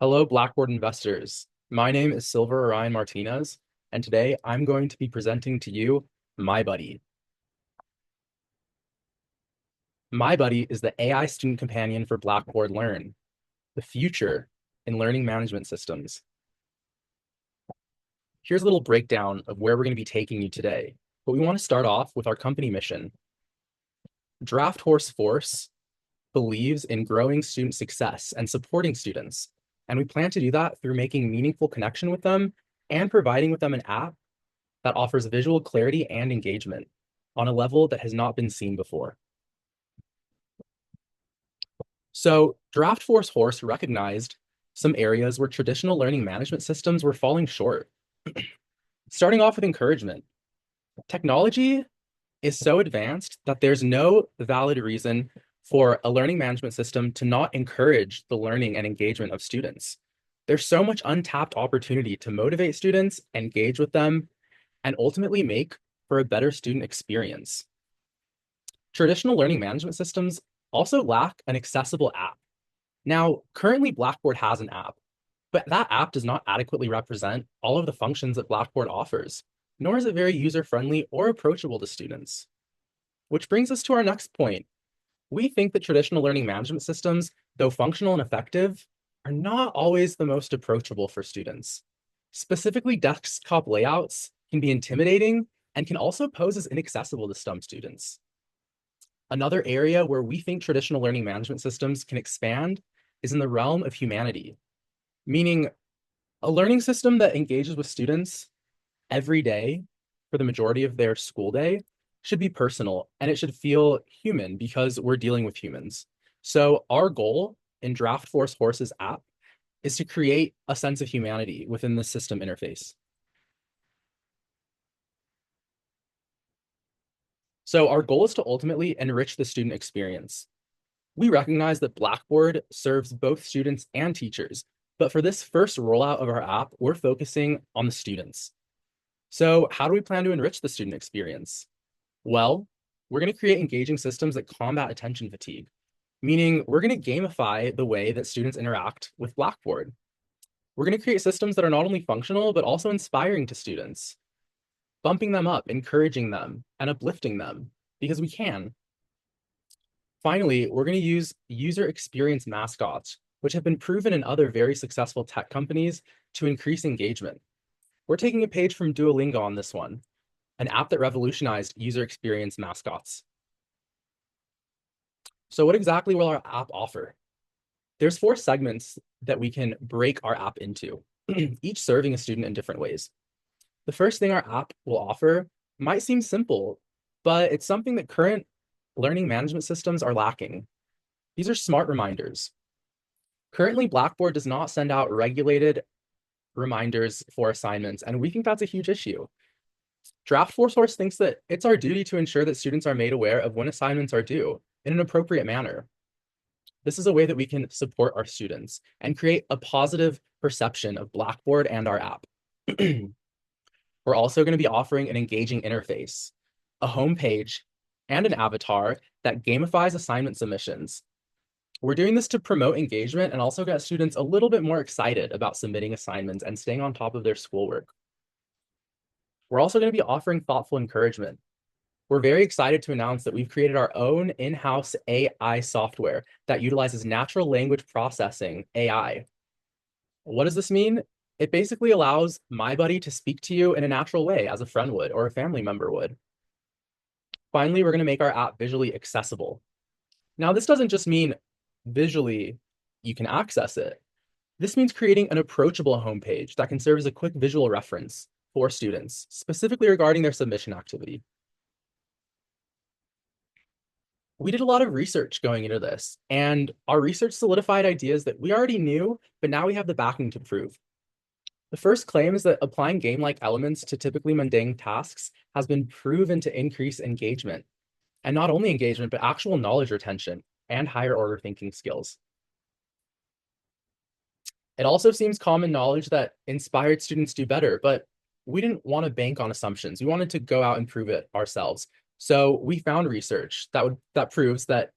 Hello, Blackboard investors. My name is Silver Orion Martinez, and today I'm going to be presenting to you MyBuddy. MyBuddy is the AI student companion for Blackboard Learn, the future in learning management systems. Here's a little breakdown of where we're going to be taking you today, but we want to start off with our company mission. Draft Horse Force believes in growing student success and supporting students, and we plan to do that through making meaningful connection with them and providing with them an app that offers visual clarity and engagement on a level that has not been seen before. So Draft Force Horse recognized some areas where traditional learning management systems were falling short. Starting off with encouragement. Technology is so advanced that there's no valid reason for a learning management system to not encourage the learning and engagement of students. There's so much untapped opportunity to motivate students, engage with them, and ultimately make for a better student experience. Traditional learning management systems also lack an accessible app. Now, currently Blackboard has an app, but that app does not adequately represent all of the functions that Blackboard offers, nor is it very user-friendly or approachable to students. Which brings us to our next point. We think that traditional learning management systems, though functional and effective, are not always the most approachable for students. Specifically, desktop layouts can be intimidating and can also pose as inaccessible to some students. Another area where we think traditional learning management systems can expand is in the realm of humanity, meaning a learning system that engages with students every day for the majority of their school day should be personal and it should feel human because we're dealing with humans. So our goal in Draft Force Horse's app is to create a sense of humanity within the system interface. So our goal is to ultimately enrich the student experience. We recognize that Blackboard serves both students and teachers, but for this first rollout of our app, we're focusing on the students. So how do we plan to enrich the student experience? Well, we're going to create engaging systems that combat attention fatigue, meaning we're going to gamify the way that students interact with Blackboard. We're going to create systems that are not only functional, but also inspiring to students, bumping them up, encouraging them, and uplifting them because we can. Finally, we're going to use user experience mascots, which have been proven in other very successful tech companies to increase engagement. We're taking a page from Duolingo on this one, an app that revolutionized user experience mascots. So what exactly will our app offer? There's 4 segments that we can break our app into, each serving a student in different ways. The first thing our app will offer might seem simple, but it's something that current learning management systems are lacking. These are smart reminders. Currently, Blackboard does not send out regulated reminders for assignments, and we think that's a huge issue. Draft Force Horse thinks that it's our duty to ensure that students are made aware of when assignments are due in an appropriate manner. This is a way that we can support our students and create a positive perception of Blackboard and our app. We're also going to be offering an engaging interface, a homepage, and an avatar that gamifies assignment submissions. We're doing this to promote engagement and also get students a little bit more excited about submitting assignments and staying on top of their schoolwork. We're also going to be offering thoughtful encouragement. We're very excited to announce that we've created our own in-house AI software that utilizes natural language processing, AI. What does this mean? It basically allows MyBuddy to speak to you in a natural way as a friend would or a family member would. Finally, we're going to make our app visually accessible. Now, this doesn't just mean visually you can access it. This means creating an approachable homepage that can serve as a quick visual reference for students, specifically regarding their submission activity. We did a lot of research going into this, and our research solidified ideas that we already knew, but now we have the backing to prove. The first claim is that applying game-like elements to typically mundane tasks has been proven to increase engagement, and not only engagement, but actual knowledge retention and higher order thinking skills. It also seems common knowledge that inspired students do better, but we didn't want to bank on assumptions. We wanted to go out and prove it ourselves. So we found research that proves that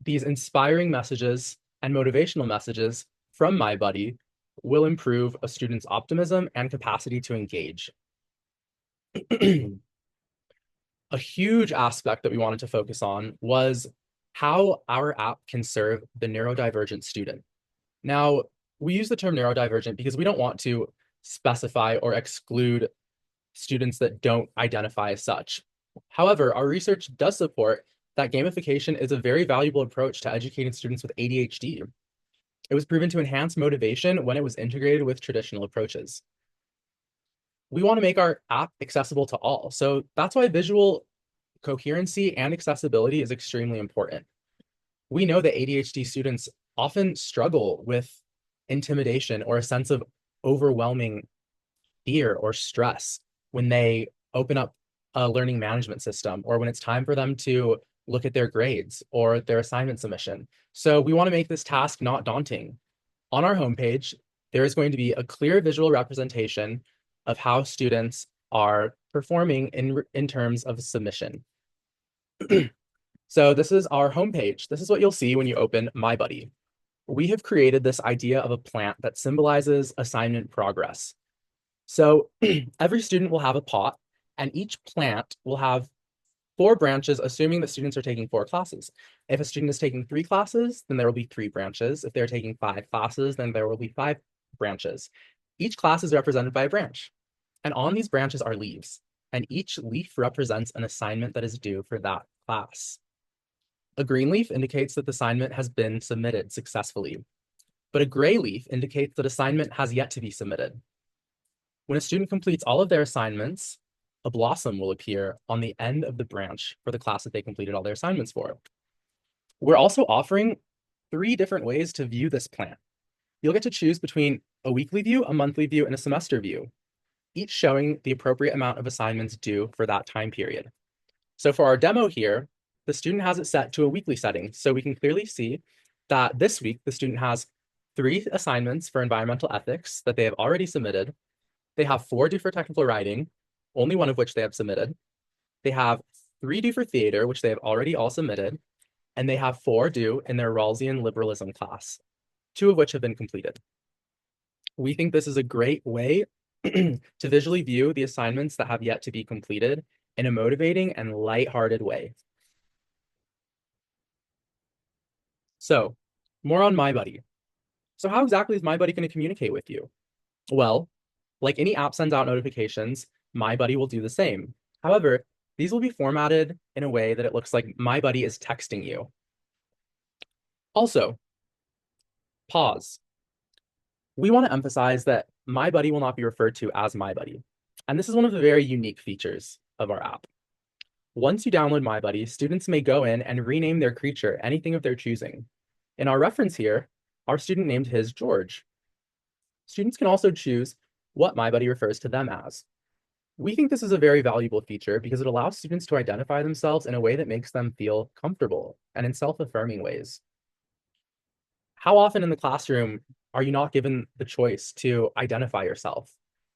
these inspiring messages and motivational messages from MyBuddy will improve a student's optimism and capacity to engage. A huge aspect that we wanted to focus on was how our app can serve the neurodivergent student. Now, we use the term neurodivergent because we don't want to specify or exclude students that don't identify as such. However, our research does support that gamification is a very valuable approach to educating students with ADHD. It was proven to enhance motivation when it was integrated with traditional approaches. We want to make our app accessible to all, so that's why visual coherency and accessibility is extremely important. We know that ADHD students often struggle with intimidation or a sense of overwhelming fear or stress when they open up a learning management system or when it's time for them to look at their grades or their assignment submission. So we want to make this task not daunting. On our homepage, there is going to be a clear visual representation of how students are performing in terms of submission. So this is our homepage. This is what you'll see when you open MyBuddy. We have created this idea of a plant that symbolizes assignment progress. So every student will have a pot, and each plant will have 4 branches, assuming that students are taking 4 classes. If a student is taking 3 classes, then there will be 3 branches. If they're taking 5 classes, then there will be 5 branches. Each class is represented by a branch, and on these branches are leaves, and each leaf represents an assignment that is due for that class. A green leaf indicates that the assignment has been submitted successfully, but a gray leaf indicates that assignment has yet to be submitted. When a student completes all of their assignments, a blossom will appear on the end of the branch for the class that they completed all their assignments for. We're also offering 3 different ways to view this plant. You'll get to choose between a weekly view, a monthly view, and a semester view, each showing the appropriate amount of assignments due for that time period. So for our demo here, the student has it set to a weekly setting, so we can clearly see that this week the student has 3 assignments for environmental ethics that they have already submitted. They have 4 due for technical writing, only 1 of which they have submitted. They have 3 due for theater, which they have already all submitted, and they have 4 due in their Rawlsian liberalism class, 2 of which have been completed. We think this is a great way to visually view the assignments that have yet to be completed in a motivating and lighthearted way. So, more on MyBuddy. So how exactly is MyBuddy going to communicate with you? Well, like any app sends out notifications, MyBuddy will do the same. However, these will be formatted in a way that it looks like MyBuddy is texting you. Also, pause. We want to emphasize that MyBuddy will not be referred to as MyBuddy. And this is one of the very unique features of our app. Once you download MyBuddy, students may go in and rename their creature anything of their choosing. In our reference here, our student named his George. Students can also choose what MyBuddy refers to them as. We think this is a very valuable feature because it allows students to identify themselves in a way that makes them feel comfortable and in self-affirming ways. How often in the classroom are you not given the choice to identify yourself?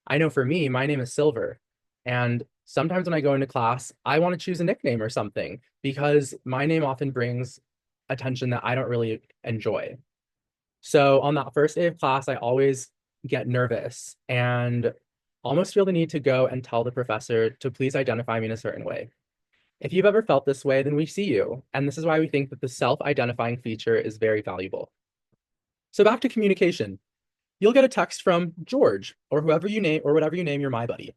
I know for me, my name is Silver, and sometimes when I go into class, I want to choose a nickname or something because my name often brings attention that I don't really enjoy. So on that first day of class, I always get nervous and almost feel the need to go and tell the professor to please identify me in a certain way. If you've ever felt this way, then we see you. And this is why we think that the self-identifying feature is very valuable. So back to communication. You'll get a text from George or whoever you name or whatever you name your MyBuddy.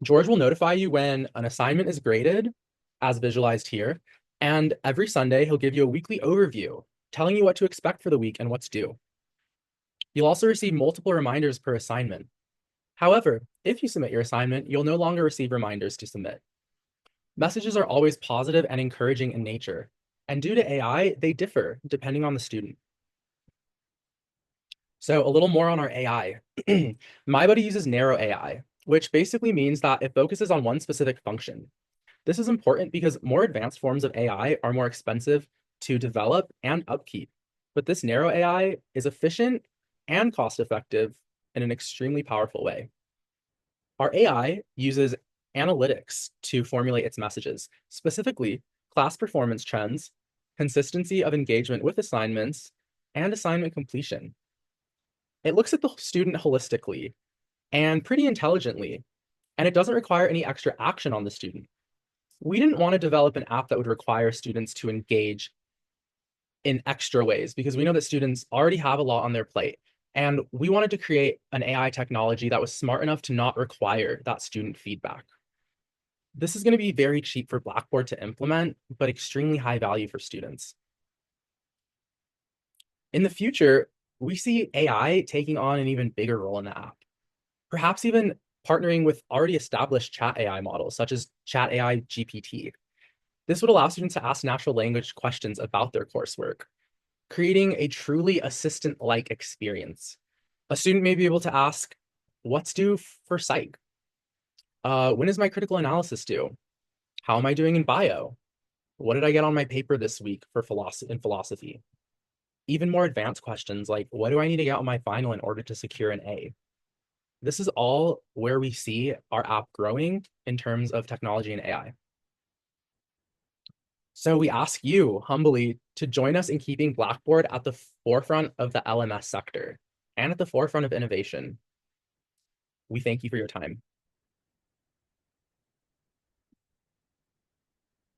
George will notify you when an assignment is graded, as visualized here, and every Sunday he'll give you a weekly overview, telling you what to expect for the week and what's due. You'll also receive multiple reminders per assignment. However, if you submit your assignment, you'll no longer receive reminders to submit. Messages are always positive and encouraging in nature, and due to AI, they differ depending on the student. So a little more on our AI. MyBuddy uses narrow AI, which basically means that it focuses on one specific function. This is important because more advanced forms of AI are more expensive to develop and upkeep, but this narrow AI is efficient and cost-effective in an extremely powerful way. Our AI uses analytics to formulate its messages, specifically class performance trends, consistency of engagement with assignments, and assignment completion. It looks at the student holistically and pretty intelligently, and it doesn't require any extra action on the student. We didn't want to develop an app that would require students to engage in extra ways because we know that students already have a lot on their plate. And we wanted to create an AI technology that was smart enough to not require that student feedback. This is going to be very cheap for Blackboard to implement, but extremely high value for students. In the future, we see AI taking on an even bigger role in the app, perhaps even partnering with already established chat AI models, such as Chat AI GPT. This would allow students to ask natural language questions about their coursework, creating a truly assistant-like experience. A student may be able to ask, what's due for psych? When is my critical analysis due? How am I doing in bio? What did I get on my paper this week for philosophy? Even more advanced questions like, what do I need to get on my final in order to secure an A? This is all where we see our app growing in terms of technology and AI. So we ask you humbly to join us in keeping Blackboard at the forefront of the LMS sector and at the forefront of innovation. We thank you for your time.